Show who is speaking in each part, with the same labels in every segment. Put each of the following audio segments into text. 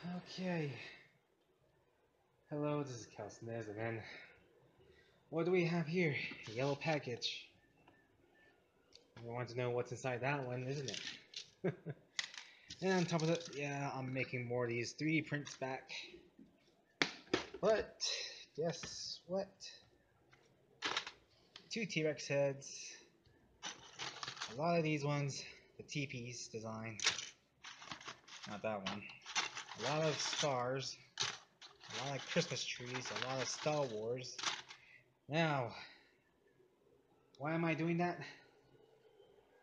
Speaker 1: Okay. Hello, this is kals, and then what do we have here? A yellow package. We want to know what's inside that one, isn't it? And on top of it, yeah, I'm making more of these 3D prints back. But guess what? 2 T-Rex heads. A lot of these ones, the TP's design. Not that one. A lot of stars. A lot of Christmas trees. A lot of Star Wars. Now, why am I doing that?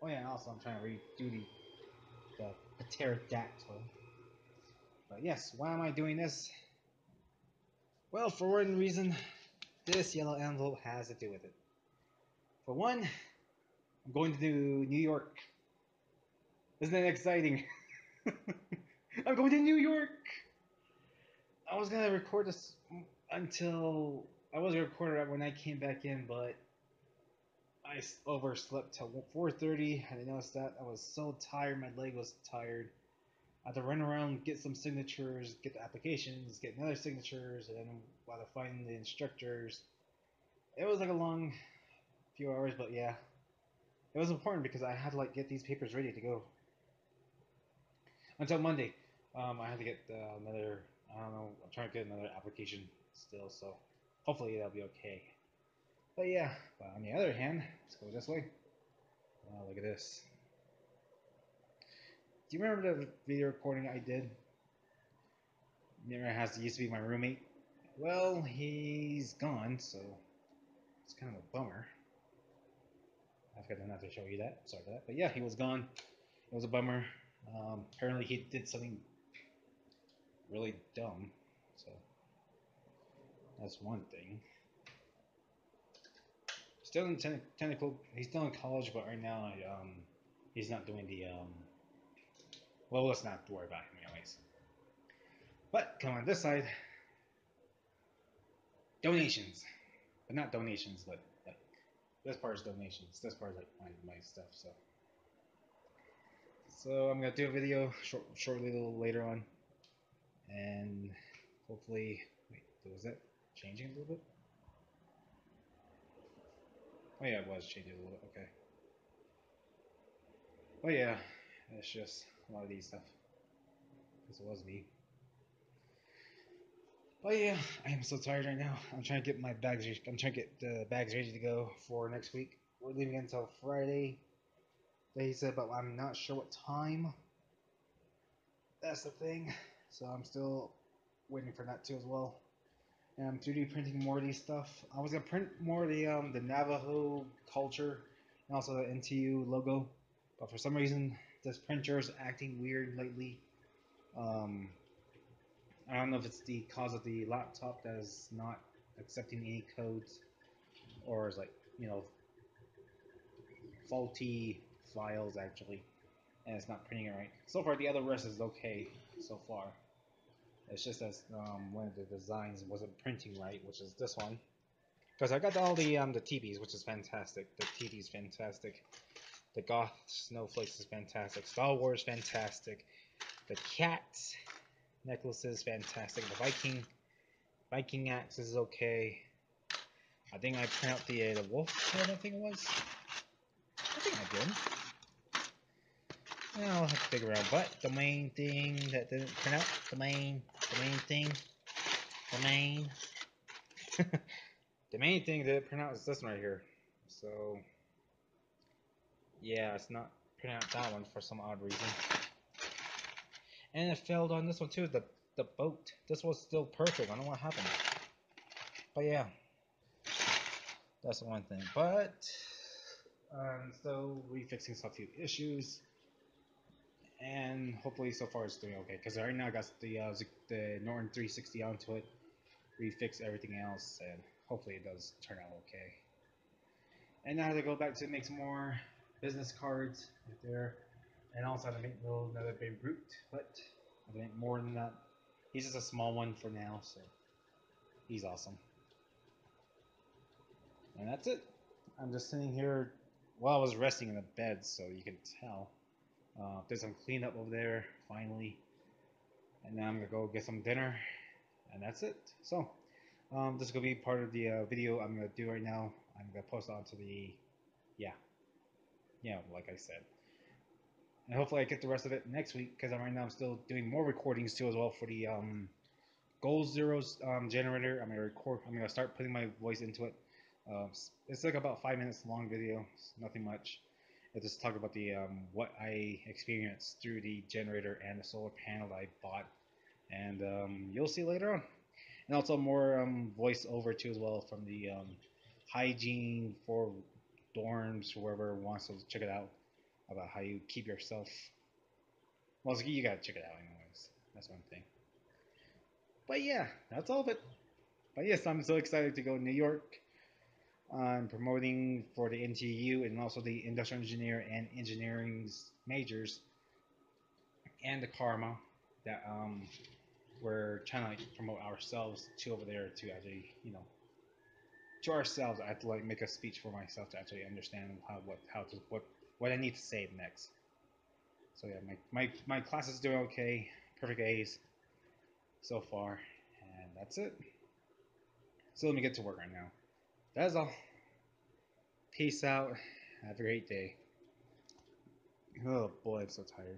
Speaker 1: Oh yeah, and also I'm trying to redo the pterodactyl. But yes, why am I doing this? Well, for one reason, this yellow envelope has to do with it. For one, I'm going to New York. Isn't that exciting? I'm going to New York! I was gonna record this until I was gonna record it when I came back in, but I overslept till 4:30. I noticed that I was so tired. My leg was tired. I had to run around, get some signatures, get the applications, get another signatures, and then while I find the instructors, it was like a long few hours. But yeah, it was important because I had to like get these papers ready to go until Monday. I had to get another. I don't know. I'm trying to get another application still, so hopefully that'll be okay. But yeah. But on the other hand, let's go this way. Wow, look at this. Do you remember the video recording I did? Mira has used to be my roommate. Well, he's gone, so it's kind of a bummer. I forgot not to show you that. Sorry for that. But yeah, he was gone. It was a bummer. Apparently, he did something really dumb. So that's one thing. Still in technical. He's still in college, but right now, he's not doing the. Well, let's not worry about him, anyways. But come on this side. Donations, but not donations, but like this part is donations. This part is like my stuff. So I'm gonna do a video shortly a little later on, and hopefully, wait, was that changing a little bit? Oh yeah, it was changing a little bit. Okay. Oh yeah, it's just a lot of these stuff. Because it was me. But yeah, I am so tired right now. I'm trying to get my bags. I'm trying to get the bags ready to go for next week. We're leaving until Friday. They said, but I'm not sure what time. That's the thing. So I'm still waiting for that too as well. And I'm 3D printing more of these stuff. I was gonna print more of the Navajo culture and also the NTU logo, but for some reason this printer is acting weird lately. Um, I don't know if it's the cause of the laptop that is not accepting any codes, or is like faulty files actually, and it's not printing it right. So far, the other rest is okay so far. It's just that one of the designs wasn't printing right, which is this one. Because I got all the TVs, which is fantastic. The TV's fantastic. The Goth Snowflakes is fantastic. Star Wars fantastic. The cat necklace is fantastic. The Viking axe is okay. I think I print out the wolf head. I think it was. I think I did. I'll have to figure out. But the main thing that didn't print out, the main thing, the main thing that didn't print out is this one right here. So yeah, it's not printing out that one for some odd reason. And it failed on this one too. The boat. This was still perfect. I don't know what happened. But yeah, that's the one thing. But still refixing some few issues, and hopefully so far it's doing okay. Because right now I got the Norton 360 onto it, refix everything else, and hopefully it does turn out okay. And now I have to go back to make some more business cards right there, and also have to make another big Groot, but I think more than that. He's just a small one for now, so he's awesome. And that's it. I'm just sitting here while I was resting in the bed, so you can tell. There's some cleanup over there, finally. and then I'm gonna go get some dinner, and that's it. So this is gonna be part of the video I'm gonna do right now. I'm gonna post it onto the like I said, and hopefully I get the rest of it next week, because right now I'm still doing more recordings too as well for the Goal Zeros generator. I'm gonna start putting my voice into it. It's like about 5 minutes long video. It's nothing much. I just talk about the what I experienced through the generator and the solar panel that I bought, and you'll see later on. And also more voice over too as well from the hygiene for dorms, whoever wants to check it out, about how you keep yourself. Well, you gotta check it out anyways. That's one thing. But yeah, that's all of it. But yes, I'm so excited to go to New York. I'm promoting for the NTU and also the industrial engineer and engineering majors, and the karma that we're trying to like promote ourselves to over there, to actually, to ourselves. I have to like make a speech for myself to actually understand what I need to say next. So yeah, my class is doing okay, perfect A's so far, and that's it. So let me get to work right now. That's all. Peace out. Have a great day. Oh boy, I'm so tired.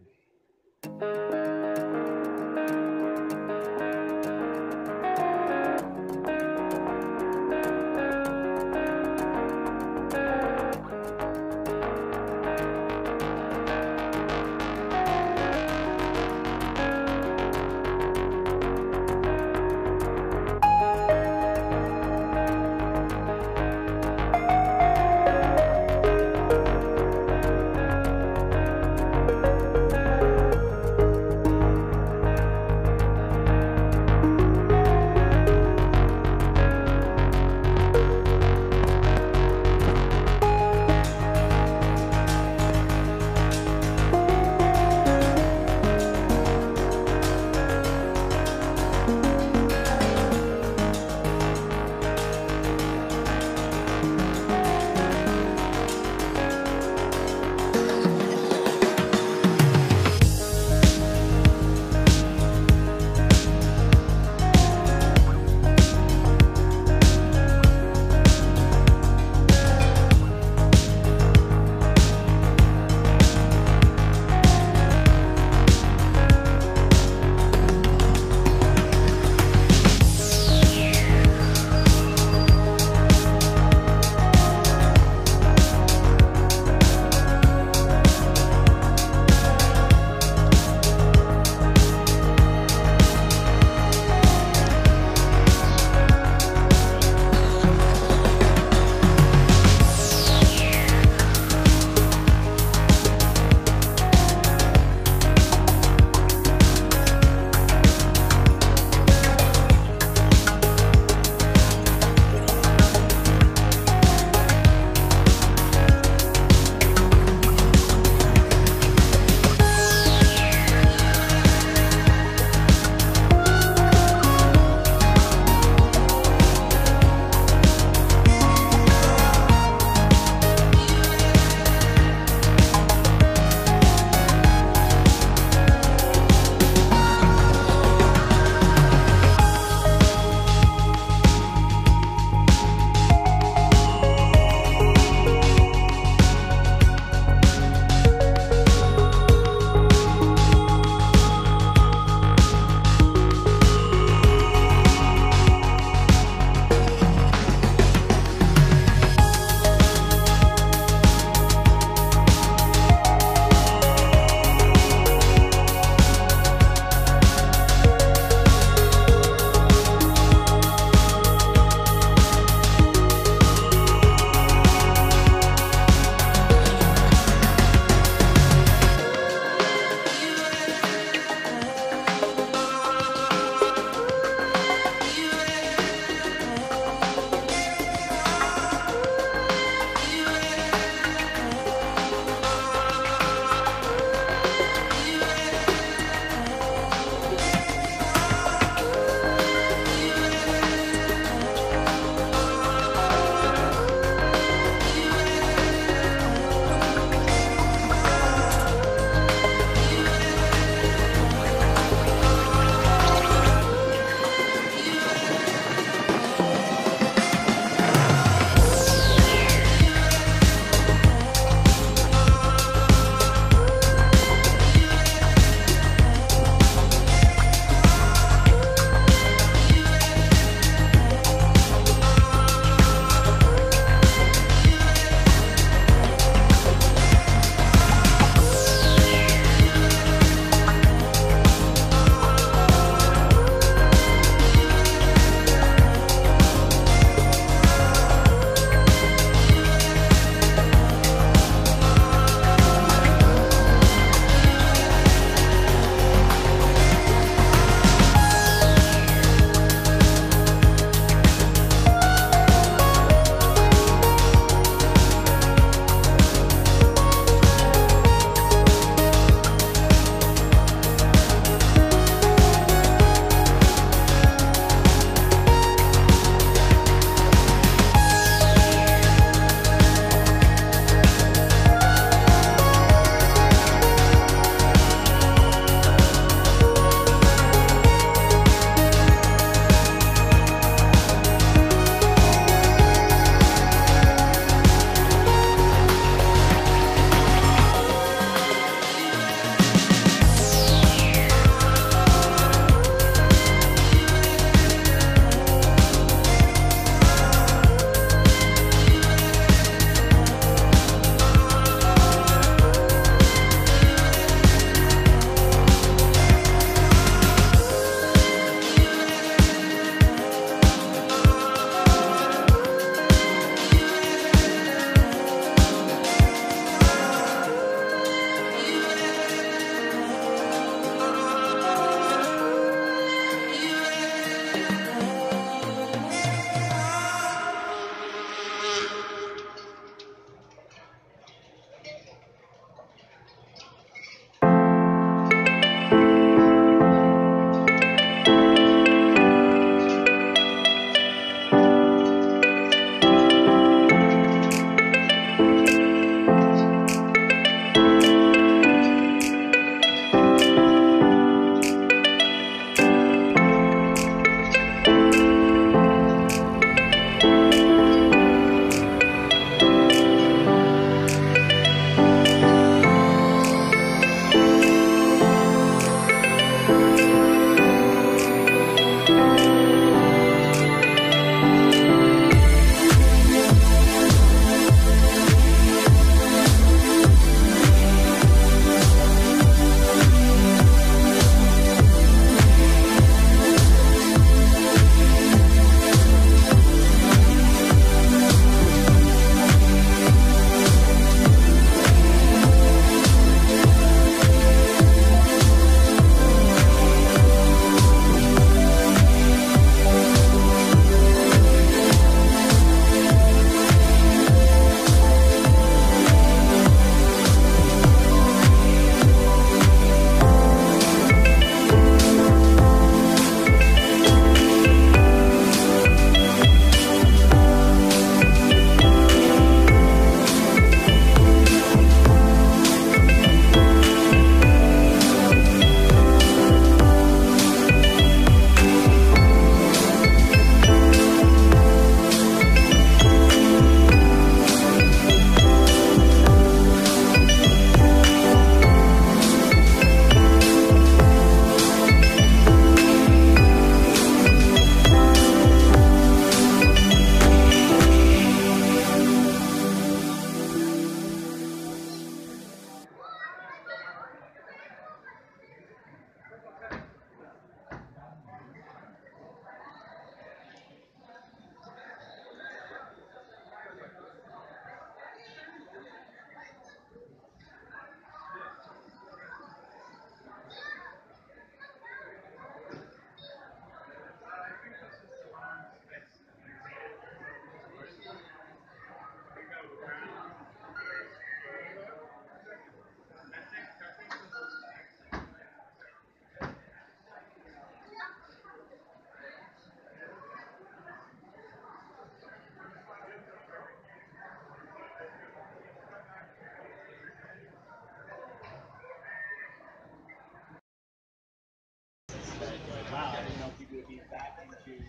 Speaker 2: wow, I didn't know people would be that into.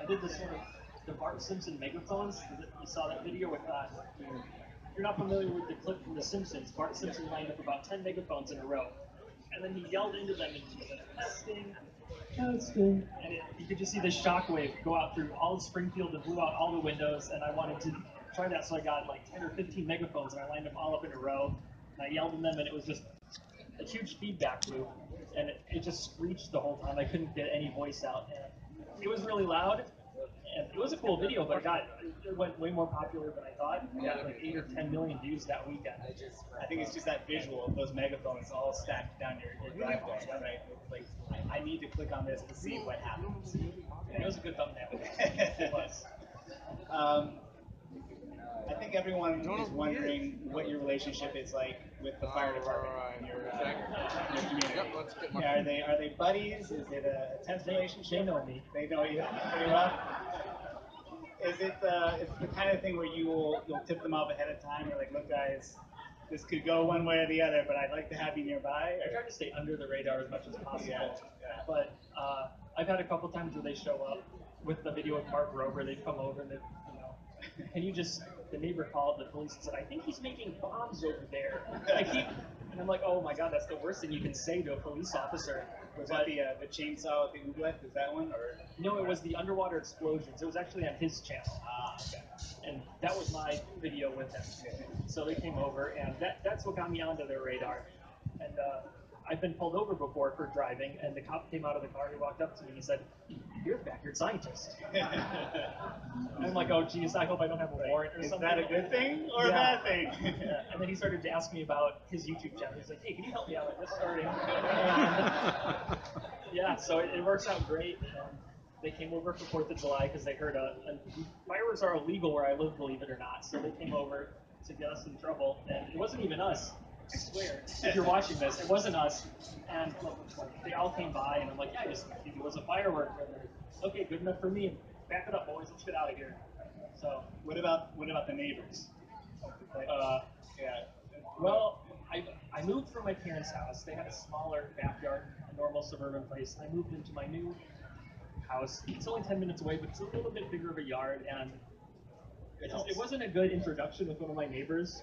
Speaker 2: I did this sort of the Bart Simpson megaphones. You saw that video with if you're not familiar with the clip from The Simpsons. Bart Simpson lined up about 10 megaphones in a row, and then he yelled into them and he said, "Testing, testing," and you could just see the shockwave go out through all of Springfield and blew out all the windows. And I wanted to try that, so I got like 10 or 15 megaphones and I lined them all up in a row. And I yelled in them, and it was just a huge feedback loop, and it just screeched the whole time. I couldn't get any voice out, and it was really loud. And it was a cool video, but it went way more popular than I thought. I got like 8 or 10 million views that weekend.
Speaker 3: I think it's just that visual of those megaphones all stacked down your driveway, right? It's like, I need to click on this to see what happens.
Speaker 2: It was a good thumbnail. It was.
Speaker 3: I think everyone is wondering what your relationship is like with the fire department in your community. Yeah, are they buddies? Is it a tense relationship?
Speaker 2: They know me.
Speaker 3: They know you pretty well. Is it the kind of thing where you'll tip them off ahead of time? You're like, look, guys, this could go one way or the other, but I'd like to have you nearby.
Speaker 2: I try to stay under the radar as much as possible.
Speaker 3: Yeah.
Speaker 2: But I've had a couple times where they show up with the video of Mark Rober. They come over and can you just, the neighbor called the police and said, I think he's making bombs over there. And I'm like, oh my God, that's the worst thing you can say to a police officer.
Speaker 3: Was that the chainsaw with the oobleck? Is that one? Or
Speaker 2: no, it was the underwater explosions. It was actually on his channel.
Speaker 3: Okay.
Speaker 2: And that was my video with him. So they came over, and that's what got me onto their radar. And I've been pulled over before for driving, and the cop came out of the car, he walked up to me, and he said, you're a backyard scientist. I'm like, oh geez, I hope I don't have a warrant or something.
Speaker 3: Is that a good thing or a bad thing?
Speaker 2: And then he started to ask me about his YouTube channel. He's like, hey, can you help me out? I'm just starting. And, yeah, so it works out great. They came over for 4th of July because they heard fireworks are illegal where I live, believe it or not. So they came over to get us in trouble, and it wasn't even us. I swear, if you're watching this, it wasn't us. And they all came by, and I'm like, yeah, I just think it was a firework. And they're, okay, good enough for me. Back it up, boys. Let's get out of here. So,
Speaker 3: what about the neighbors?
Speaker 2: Yeah. Well, I moved from my parents' house. They had a smaller backyard, a normal suburban place. I moved into my new house. It's only 10 minutes away, but it's a little bit bigger of a yard, and it wasn't a good introduction with one of my neighbors.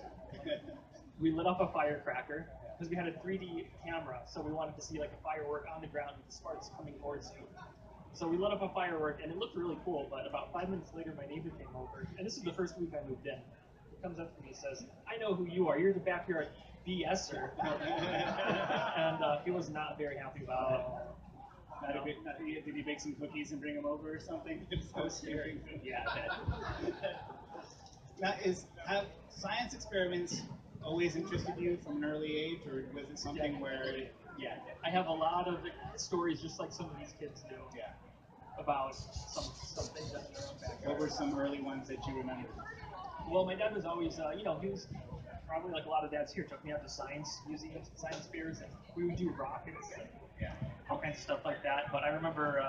Speaker 2: We lit off a firecracker because we had a 3D camera, so we wanted to see like a firework on the ground with the sparks coming towards you. So we lit up a firework, and it looked really cool, but about 5 minutes later, my neighbor came over, and this is the first week I moved in. He comes up to me and says, I know who you are. You're the backyard BSer. And he was not very happy about it.
Speaker 3: Did he bake some cookies and bring them over or something?
Speaker 2: I was scary. Yeah.
Speaker 3: Now, have science experiments always interested you from an early age, or was it something where?
Speaker 2: Yeah, I have a lot of stories, just like some of these kids do.
Speaker 3: Yeah.
Speaker 2: About some things that in their own backyard.
Speaker 3: What were some early ones that you remember?
Speaker 2: Well, my dad was always, he was probably like a lot of dads here, took me out to science museums and science fairs, and we would do rockets and all kinds of stuff like that. But I remember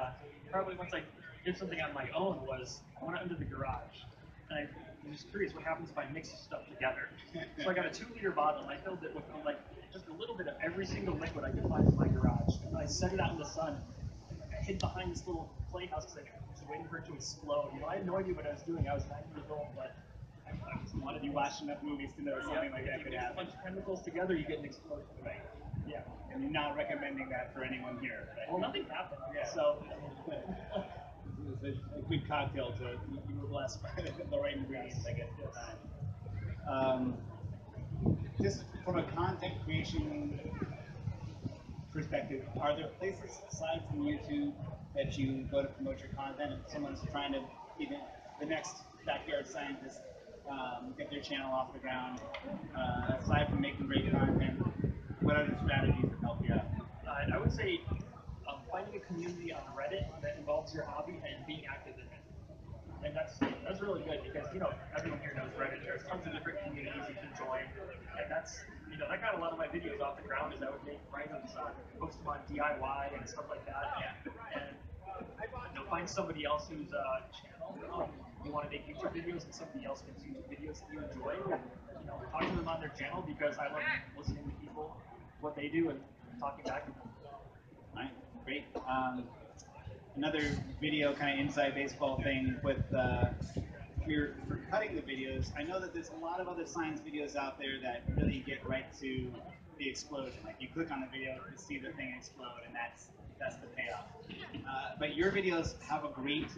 Speaker 2: probably once I did something on my own was I went out into the garage, and I was curious what happens if I mix stuff together. So I got a 2-liter bottle, and I filled it with like just a little bit of every single liquid I could find in my garage, and I set it out in the sun. I hid behind this little playhouse because I was waiting for it to explode. I had no idea what I was doing. I was 9 years old, but I just wanted to.
Speaker 3: You watched enough movies to know something like that could happen.
Speaker 2: If you mix a bunch of chemicals together, you get an explosion.
Speaker 3: Right.
Speaker 2: Yeah.
Speaker 3: And you're not recommending that for anyone here, right?
Speaker 2: Well, nothing happened.
Speaker 3: Yeah.
Speaker 2: So,
Speaker 3: it's a good cocktail to you were blessed by the right ingredients, I guess, at the time. Just from a content creation perspective, are there places aside from YouTube that you go to promote your content? If someone's trying to be the next backyard scientist, get their channel off the ground, aside from making great content, what are the strategies that help you out?
Speaker 2: I would say finding a community on Reddit that involves your hobby and being active in it. And that's really good because everyone here knows Reddit. There's tons of different communities you can join, and that's that got a lot of my videos off the ground. Is I would make writings, post them on DIY and stuff like that, and find somebody else whose channel you want to make YouTube videos, and somebody else makes YouTube videos that you enjoy. Talk to them on their channel because I love listening to people, what they do, and talking back to them.
Speaker 3: All right, great. another video kind of inside baseball thing with for cutting the videos. I know that there's a lot of other science videos out there that really get right to the explosion. Like you click on the video to see the thing explode, and that's the payoff. But your videos have a great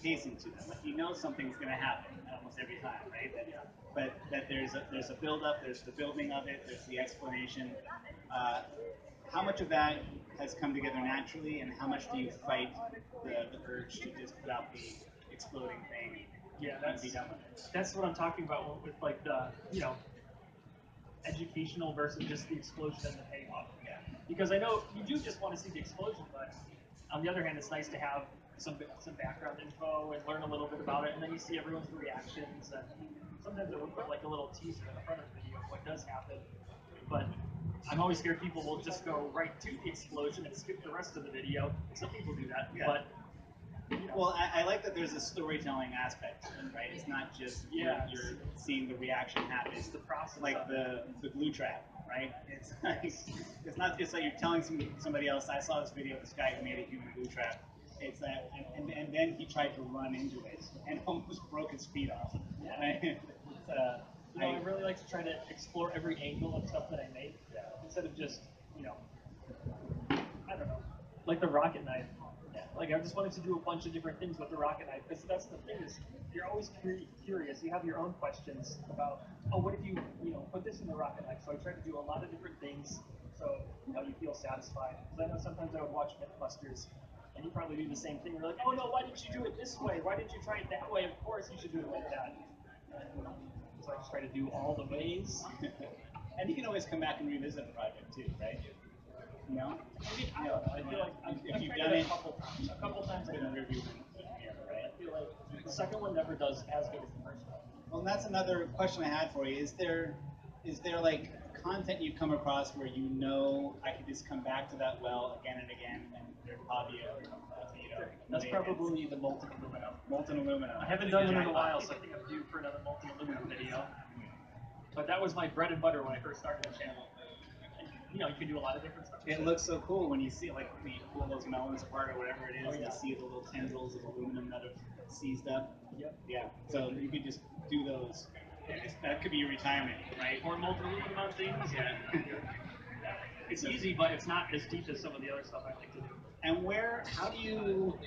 Speaker 3: pacing to them. Like you know something's going to happen almost every time, right? But that there's a build up, there's the building of it, there's the explanation. How much of that has come together naturally, and how much do you fight the urge to just put out the exploding thing?
Speaker 2: Yeah,
Speaker 3: and be done with it?
Speaker 2: that's what I'm talking about with like the educational versus just the explosion and the payoff.
Speaker 3: Yeah.
Speaker 2: Because I know you do just want to see the explosion, but on the other hand, it's nice to have some background info and learn a little bit about it, and then you see everyone's reactions. And sometimes I would put like a little teaser in the front of the video of what does happen, but I'm always scared people will just go right to the explosion and skip the rest of the video. Some people do that,
Speaker 3: Yeah.
Speaker 2: but
Speaker 3: well, I like that there's a storytelling aspect to it, right? It's not just you're seeing the reaction happen.
Speaker 2: It's the process,
Speaker 3: like the glue trap, right? It's like, it's not just like you're telling somebody else. I saw this video of this guy who made a human glue trap. It's that, and then he tried to run into it and almost broke his feet off. Right?
Speaker 2: I really like to try to explore every angle of stuff that I make instead of just I don't know, like the rocket knife. Like I just wanted to do a bunch of different things with the rocket knife because that's the thing is you're always curious. You have your own questions about what if you put this in the rocket knife. So I try to do a lot of different things so you feel satisfied. Because I know sometimes I would watch Mythbusters and you probably do the same thing. You're like, oh no, why didn't you do it this way? Why didn't you try it that way? Of course you should do it like that. So I just try to do all the ways.
Speaker 3: And you can always come back and revisit a project too, right? You know?
Speaker 2: I don't know. I feel like
Speaker 3: if you've
Speaker 2: tried
Speaker 3: done it
Speaker 2: a couple times I
Speaker 3: in
Speaker 2: done
Speaker 3: a
Speaker 2: it.
Speaker 3: review mirror, right?
Speaker 2: I feel like the second one never does as good as the first one.
Speaker 3: Well, and that's another question I had for you. Is there like content you come across where you know I could just come back to that well again and again, and there'd probably
Speaker 2: That's probably the molten aluminum.
Speaker 3: Molten aluminum.
Speaker 2: I haven't done one in a while, so I think I'm due for another molten aluminum video. But that was my bread and butter when I first started the channel. And, you can do a lot of different stuff.
Speaker 3: It looks so cool when you see when you pull those melons apart or whatever it is, and you see the little tendrils of aluminum that have seized up.
Speaker 2: Yep.
Speaker 3: Yeah. So you could just do those. That could be your retirement, right?
Speaker 2: Or molten aluminum on things.
Speaker 3: Yeah.
Speaker 2: It's easy, but it's not as deep as some of the other stuff I like to do.
Speaker 3: And how do you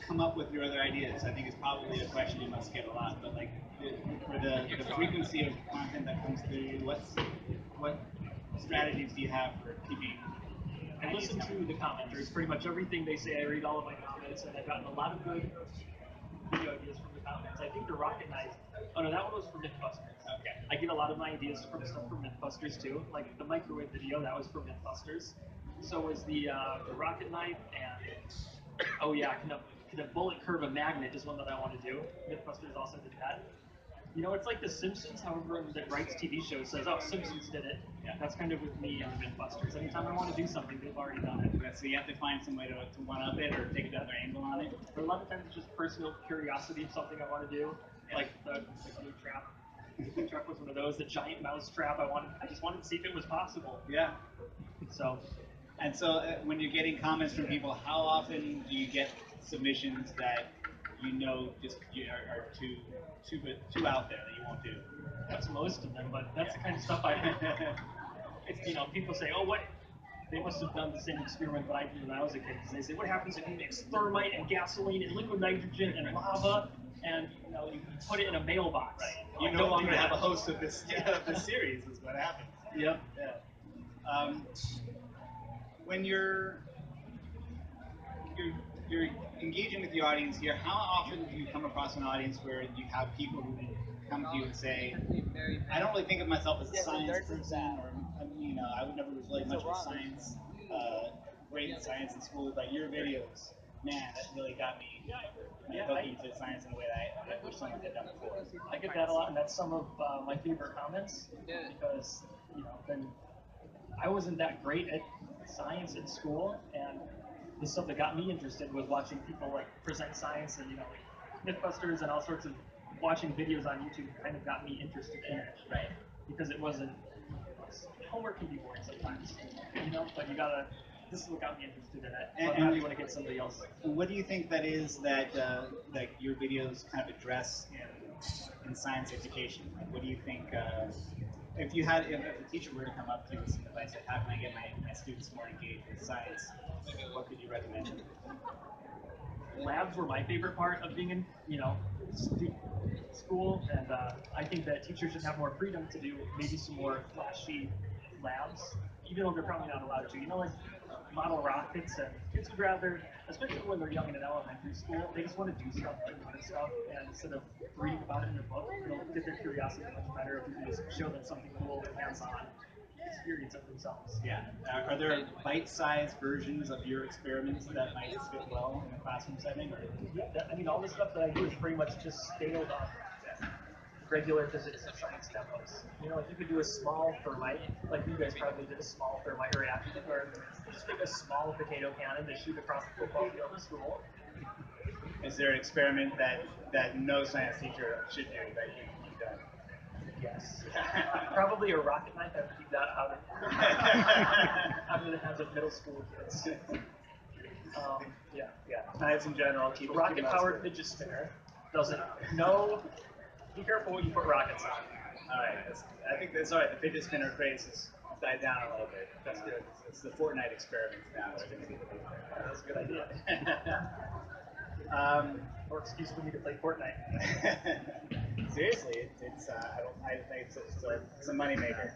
Speaker 3: come up with your other ideas? I think it's probably a question you must get a lot, but like for the frequency of content that comes through you, what strategies do you have for keeping?
Speaker 2: I listen to the commenters. Pretty much everything they say, I read all of my comments, and I've gotten a lot of good video ideas from the comments. I think the rocket knife. Oh no, that one was from Mythbusters.
Speaker 3: Okay.
Speaker 2: I get a lot of my ideas from stuff from Mythbusters too. Like the microwave video, that was from Mythbusters. So was the rocket knife, and can a bullet curve a magnet is one that I want to do. Mythbusters also did that. It's like The Simpsons, how everyone that writes TV shows says, oh, Simpsons did it. Yeah. That's kind of with me and the Mythbusters. Anytime I want to do something, they've already done it.
Speaker 3: So you have to find some way to one-up it or take another angle on it?
Speaker 2: But a lot of times it's just personal curiosity of something I want to do. Yeah. Like the glue trap. The glue trap was one of those. The giant mouse trap, I just wanted to see if it was possible.
Speaker 3: Yeah.
Speaker 2: So
Speaker 3: when you're getting comments from people, how often do you get submissions that just are too out there that you won't do?
Speaker 2: That's most of them, but that's the kind of stuff people say, oh, what? They must have done the same experiment that I did when I was a kid. Because they say, what happens if you mix thermite and gasoline and liquid nitrogen and lava, and you put it in a mailbox?
Speaker 3: Right. You no longer have a host of this series. Is what happens.
Speaker 2: Yep.
Speaker 3: Yeah. When you're engaging with the audience here, how often do you come across an audience where you have people who come to you and say, I don't really think of myself as a science person, or I would never was really much of a science, great in science in school, but your videos, man, that really got me hooked into science in a way that I wish someone had done before.
Speaker 2: I get that a lot, and that's some of my favorite comments, because, then I wasn't that great at science in school, and the stuff that got me interested was watching people present science and Mythbusters and all sorts of watching videos on YouTube kind of got me interested in it, right? Because it wasn't homework can be boring sometimes, but you gotta this is what got me interested in it.
Speaker 3: And-
Speaker 2: I'm happy when it gets somebody else.
Speaker 3: What do you think that is that your videos kind of address in science education? Like, what do you think? If a teacher were to come up to you with some advice, like how can I get my students more engaged with science, what could you recommend?
Speaker 2: Labs were my favorite part of being in, school, and I think that teachers should have more freedom to do maybe some more flashy labs, even though they're probably not allowed to. Like model rockets, and kids would rather, especially when they're young and in elementary school, they just want to do stuff, like learn stuff, and instead of reading about it in a book, they'll get their curiosity much better if you can just show them something cool, hands-on experience it themselves.
Speaker 3: Yeah. Are there bite-sized versions of your experiments that might fit well in a classroom setting? Or?
Speaker 2: Yeah, I mean, all the stuff that I do is pretty much just scaled up regular physics and science demos. Like you could do a small thermite, like you guys probably did a small thermite reaction, or just make a small potato cannon to shoot across the football field in school.
Speaker 3: Is there an experiment that no science teacher should do that you've done?
Speaker 2: Yes. Probably a rocket knife. I would keep that out of the hands of middle school kids.
Speaker 3: Yeah. Knives in general. Keep
Speaker 2: rocket-powered fidget spinner. No. Be careful what you put rockets on.
Speaker 3: All right. I think that's all right. The fidget spinner craze has died down a little bit. That's good. It's the Fortnite experiments now that are going to be the big thing.
Speaker 2: That's a good idea. Or excuse for me to play Fortnite.
Speaker 3: Seriously, I think it's a moneymaker.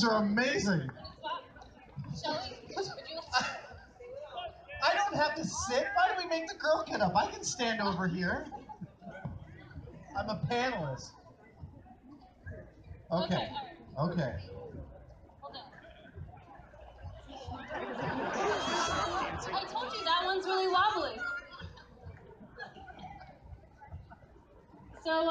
Speaker 4: are amazing.
Speaker 5: Shelly, would you
Speaker 4: I don't have to sit. Why do we make the girl get up? I can stand over here. I'm a panelist. Okay. Okay.
Speaker 5: hold on. I told you that one's really wobbly. So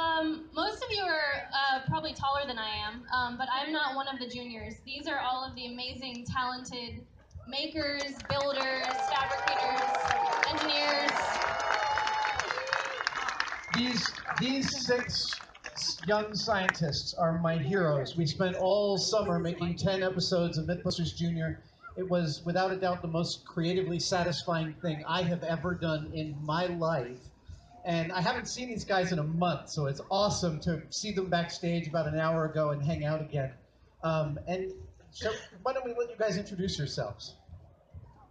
Speaker 5: most of you are probably taller than I am, but I'm not one of the juniors. These are all of the amazing, talented makers, builders, fabricators, engineers.
Speaker 4: These six young scientists are my heroes. We spent all summer making 10 episodes of Mythbusters Junior. It was, without a doubt, the most creatively satisfying thing I have ever done in my life. And I haven't seen these guys in a month, so it's awesome to see them backstage about an hour ago and hang out again. And so why don't we let you guys introduce yourselves?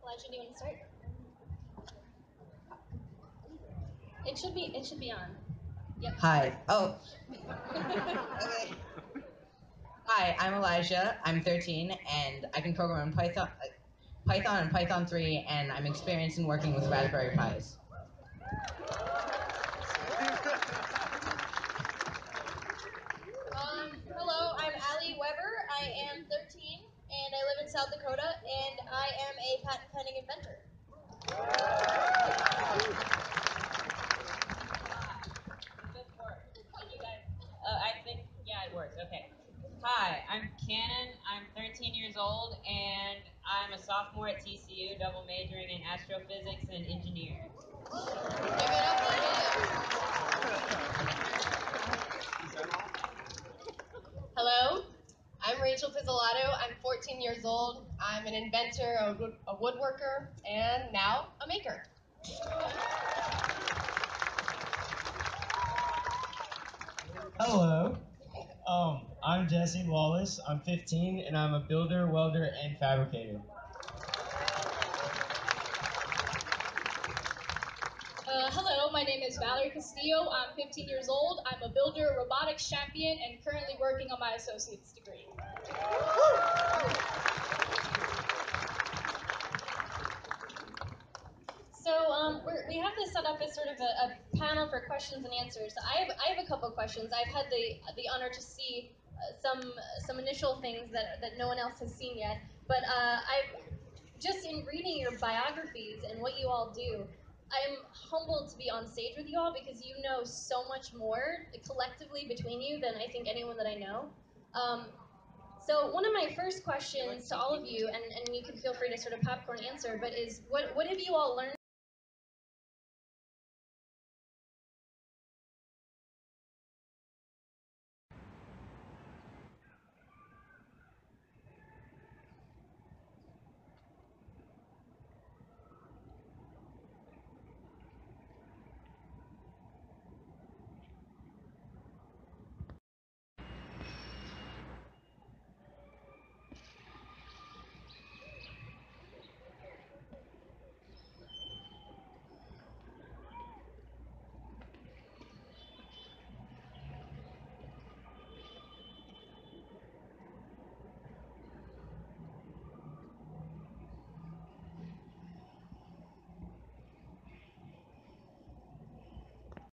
Speaker 5: Elijah, do you want to start? It should be on. Yep.
Speaker 6: Hi. Oh. Okay. Hi, I'm Elijah. I'm 13, and I can program in Python and Python 3, and I'm experienced in working with Raspberry Pis.
Speaker 5: Hello, I'm Allie Weber. I am 13, and I live in South Dakota, and I am a patent pending inventor.
Speaker 7: I think, yeah, it works. Okay. Hi, I'm Cannon. I'm 13 years old, and I'm a sophomore at TCU, double majoring in astrophysics and engineering.
Speaker 8: Hello, I'm Rachel Pizzolato. I'm 14 years old. I'm an inventor, a woodworker, and now a maker.
Speaker 9: Hello, I'm Jesse Wallace. I'm 15, and I'm a builder, welder, and fabricator.
Speaker 10: Hello, my name is Valerie Castillo. I'm 15 years old. I'm a builder, robotics champion, and currently working on my associate's degree.
Speaker 5: So we have this set up as sort of a panel for questions and answers. I have a couple questions. I've had the honor to see some initial things that no one else has seen yet. But I've just in reading your biographies and what you all do, I'm humbled to be on stage with you all because you know so much more collectively between you than I think anyone that I know. So one of my first questions to all of you, and you can feel free to sort of popcorn answer, but is what have you all learned